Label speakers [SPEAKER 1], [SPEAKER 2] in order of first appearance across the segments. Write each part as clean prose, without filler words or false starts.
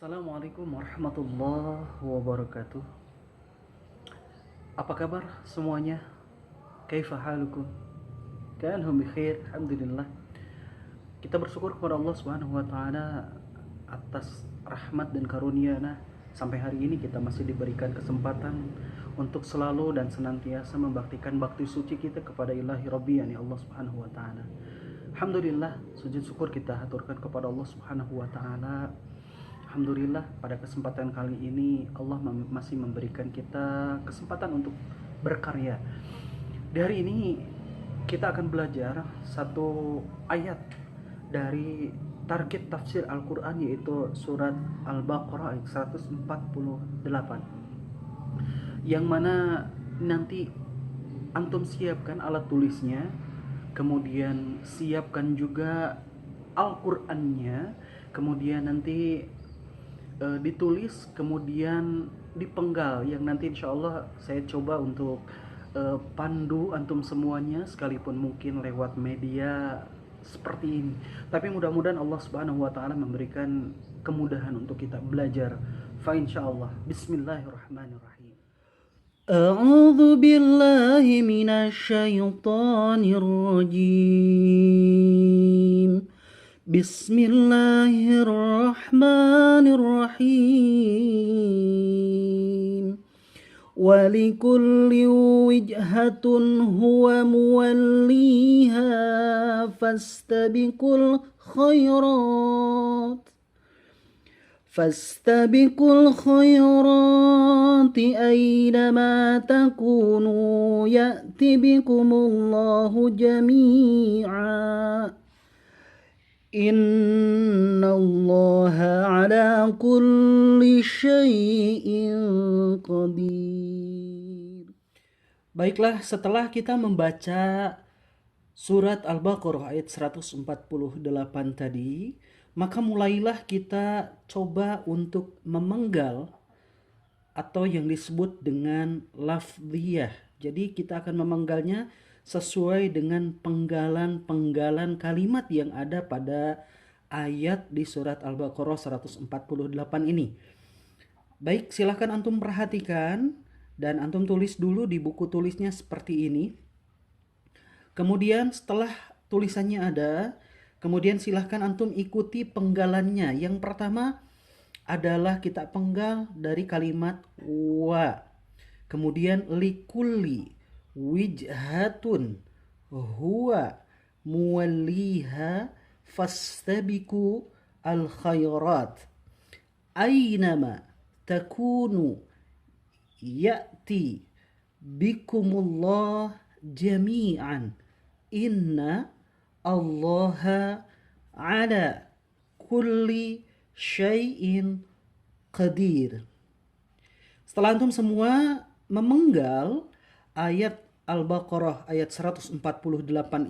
[SPEAKER 1] Assalamualaikum warahmatullahi wabarakatuh. Apa kabar semuanya? Kaifa halukum? Ka'anhum bikhair, alhamdulillah. Kita bersyukur kepada Allah Subhanahu wa taala atas rahmat dan karunia-Nya sampai hari ini kita masih diberikan kesempatan untuk selalu dan senantiasa membaktikan bakti suci kita kepada Ilahi Rabbi, yakni Allah Subhanahu wa taala. Alhamdulillah, sujud syukur kita haturkan kepada Allah Subhanahu wa taala. Alhamdulillah, pada kesempatan kali ini Allah masih memberikan kita kesempatan untuk berkarya. Di hari ini kita akan belajar satu ayat dari target tafsir Al-Quran, yaitu surat Al-Baqarah ayat 148, yang mana nanti antum siapkan alat tulisnya, kemudian siapkan juga Al-Qur'annya, kemudian nanti ditulis, kemudian dipenggal, yang nanti insya Allah saya coba untuk pandu antum semuanya, sekalipun mungkin lewat media seperti ini. Tapi mudah-mudahan Allah Subhanahu wa taala memberikan kemudahan untuk kita belajar. Fa insyaallah. Bismillahirrahmanirrahim. A'udzu billahi minasyaitonir rajim. Bismillahirrahmanirrahim. Walikulli wijhatun huwa muwalliha fastabiqul khairati aynama takunu ya'ti bikumullahu jami'a. Innallaha ala kulli syai'in qadir. Baiklah, setelah kita membaca surat Al-Baqarah ayat 148 tadi, maka mulailah kita coba untuk memenggal atau yang disebut dengan lafziyah. Jadi kita akan memenggalnya sesuai dengan penggalan-penggalan kalimat yang ada pada ayat di surat Al-Baqarah 148 ini. Baik, silahkan antum perhatikan dan antum tulis dulu di buku tulisnya seperti ini. Kemudian setelah tulisannya ada, kemudian silahkan antum ikuti penggalannya. Yang pertama adalah kita penggal dari kalimat wa. Kemudian likulli wijhatun huwa muwalliha fastabiqu al khairat aynama takunu ya'ti bikumullah jami'an inna allaha ala kulli syai'in qadir. Setelah antum semua memenggal ayat Al-Baqarah ayat 148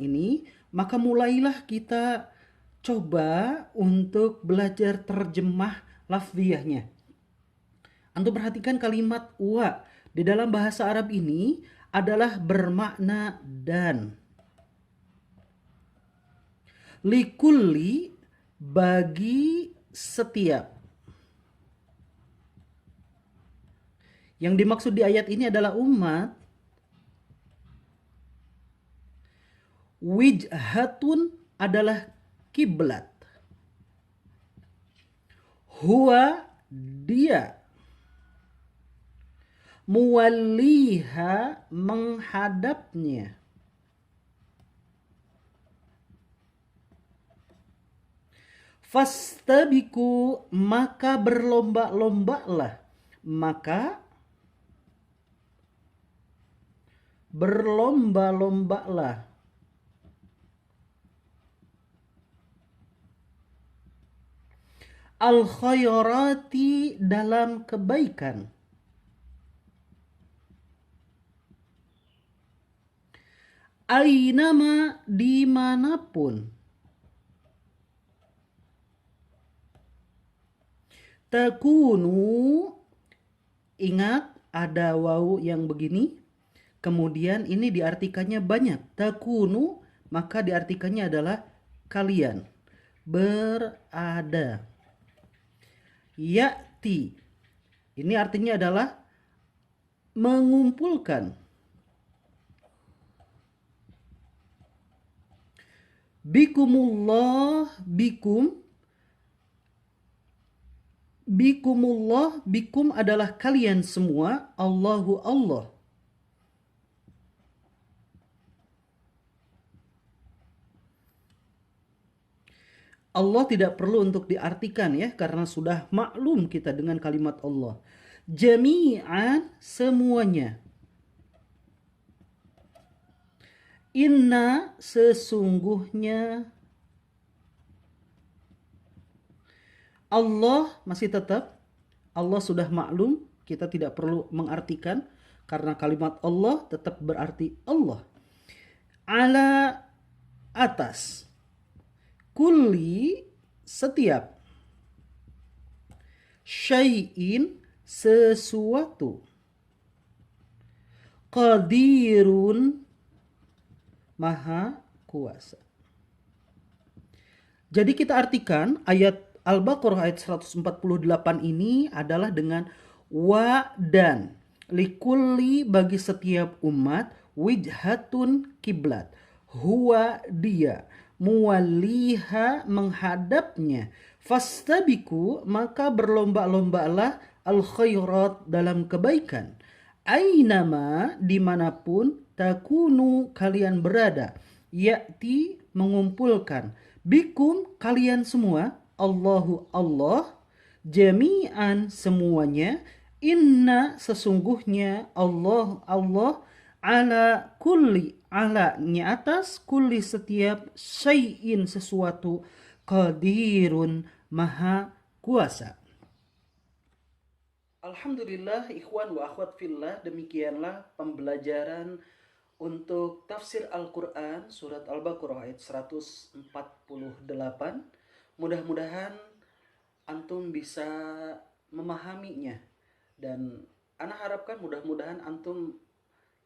[SPEAKER 1] ini, maka mulailah kita coba untuk belajar terjemah lafziyahnya. Antum perhatikan kalimat wa di dalam bahasa Arab ini adalah bermakna dan. Likulli, bagi setiap. Yang dimaksud di ayat ini adalah umat. Wijhatun adalah kiblat. Huwa, dia. Muwalliha, menghadapnya. Fastabiqu, maka berlomba-lombalah. Maka berlomba-lombalah. Al khairati, dalam kebaikan. Ainama, dimanapun. Takunu, ingat ada wawu yang begini. Kemudian ini diartikannya banyak. Takunu, maka diartikannya adalah kalian berada. ya'ti. Ini artinya adalah mengumpulkan. Bikumullah, bikumullah, bikum adalah kalian semua, Allahu Allah. Allah tidak perlu untuk diartikan ya, karena sudah maklum kita dengan kalimat Allah. Jami'an, semuanya. Inna, sesungguhnya. Allah masih tetap, Allah sudah maklum, kita tidak perlu mengartikan, karena kalimat Allah tetap berarti Allah. Ala, atas. Kulli, setiap. Syai'in, sesuatu. Qadirun, maha kuasa. Jadi kita artikan ayat Al-Baqarah ayat 148 ini adalah dengan wa dan. Likulli, bagi setiap umat, wijhatun, kiblat. Huwa, dia. Muwalliha, menghadapnya. Fastabiku, maka berlomba-lombalah al khairat, dalam kebaikan. Ainama, dimanapun, takunu, kalian berada. Ya'ti, mengumpulkan. Bikum, kalian semua. Allahu Allah. Jami'an, semuanya. Inna, sesungguhnya. Allah ala kulli, ala-nya atas, kulli, setiap, syai'in, sesuatu, qadirun, maha kuasa. Alhamdulillah, ikhwan wa akhwat fillah, demikianlah pembelajaran untuk tafsir Al-Quran surat Al-Baqarah ayat 148. Mudah-mudahan antum bisa memahaminya, dan ana harapkan mudah-mudahan antum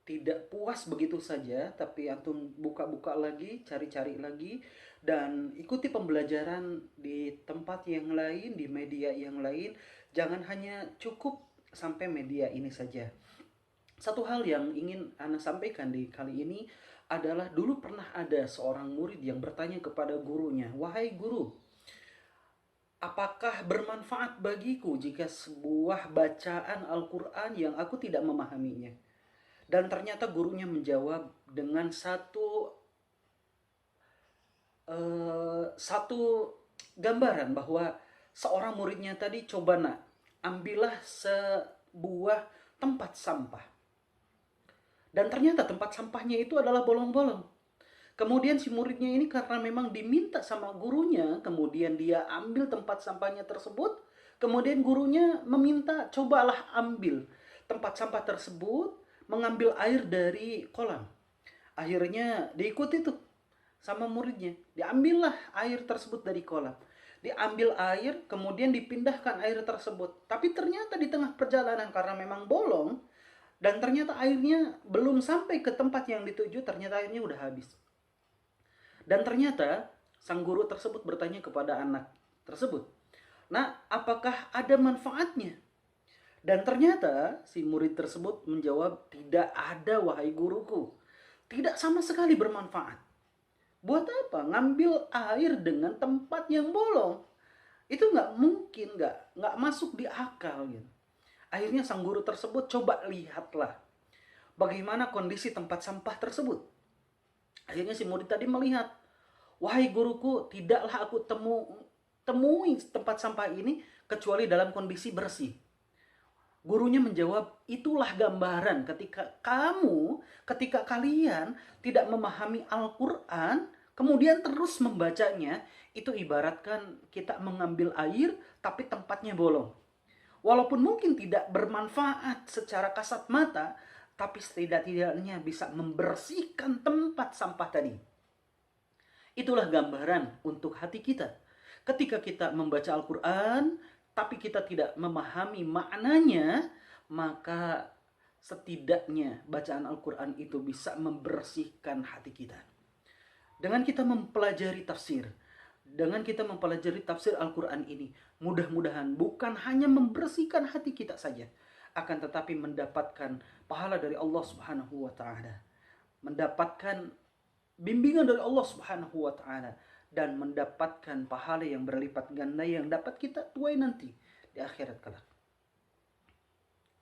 [SPEAKER 1] tidak puas begitu saja, tapi antum buka-buka lagi, cari-cari lagi, dan ikuti pembelajaran di tempat yang lain, di media yang lain. Jangan hanya cukup sampai media ini saja. Satu hal yang ingin ana sampaikan di kali ini adalah, dulu pernah ada seorang murid yang bertanya kepada gurunya, "Wahai guru, apakah bermanfaat bagiku jika sebuah bacaan Al-Quran yang aku tidak memahaminya?" Dan ternyata gurunya menjawab dengan satu gambaran bahwa seorang muridnya tadi, "Coba nak, ambillah sebuah tempat sampah." Dan ternyata tempat sampahnya itu adalah bolong-bolong. Kemudian si muridnya ini karena memang diminta sama gurunya, kemudian dia ambil tempat sampahnya tersebut. Kemudian gurunya meminta, "Cobalah ambil tempat sampah tersebut, mengambil air dari kolam." Akhirnya diikuti tuh sama muridnya. Diambillah air tersebut dari kolam. Diambil air, kemudian dipindahkan air tersebut. Tapi ternyata di tengah perjalanan, karena memang bolong, dan ternyata airnya belum sampai ke tempat yang dituju, ternyata airnya udah habis. Dan ternyata sang guru tersebut bertanya kepada anak tersebut, "Nah, apakah ada manfaatnya?" Dan ternyata si murid tersebut menjawab, "Tidak ada, wahai guruku. Tidak sama sekali bermanfaat. Buat apa ngambil air dengan tempat yang bolong? Itu nggak mungkin, nggak masuk di akal gitu." Akhirnya sang guru tersebut, "Coba lihatlah bagaimana kondisi tempat sampah tersebut." Akhirnya si murid tadi melihat, "Wahai guruku, tidaklah aku temui tempat sampah ini kecuali dalam kondisi bersih." Gurunya menjawab, "Itulah gambaran ketika kalian tidak memahami Al-Quran, kemudian terus membacanya, itu ibaratkan kita mengambil air tapi tempatnya bolong. Walaupun mungkin tidak bermanfaat secara kasat mata, tapi setidak-tidaknya bisa membersihkan tempat sampah tadi." Itulah gambaran untuk hati kita. Ketika kita membaca Al-Quran, tapi kita tidak memahami maknanya, maka setidaknya bacaan Al-Quran itu bisa membersihkan hati kita. Dengan kita mempelajari tafsir, Dengan kita mempelajari tafsir Al-Quran ini, mudah-mudahan bukan hanya membersihkan hati kita saja, akan tetapi mendapatkan pahala dari Allah Subhanahu wa Ta'ala, mendapatkan bimbingan dari Allah Subhanahu wa Ta'ala, dan mendapatkan pahala yang berlipat ganda yang dapat kita tuai nanti di akhirat kelak.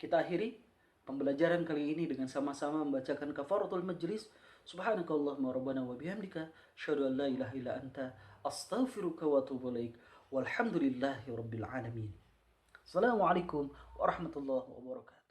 [SPEAKER 1] Kita akhiri pembelajaran kali ini dengan sama-sama membacakan kafaratul majlis. Subhanakallahumma rabbana wa bihamdika asyhadu an la ilaha illa anta astaghfiruka wa atubu ilaik. Walhamdulillahi rabbil alamin. Assalamualaikum warahmatullahi wabarakatuh.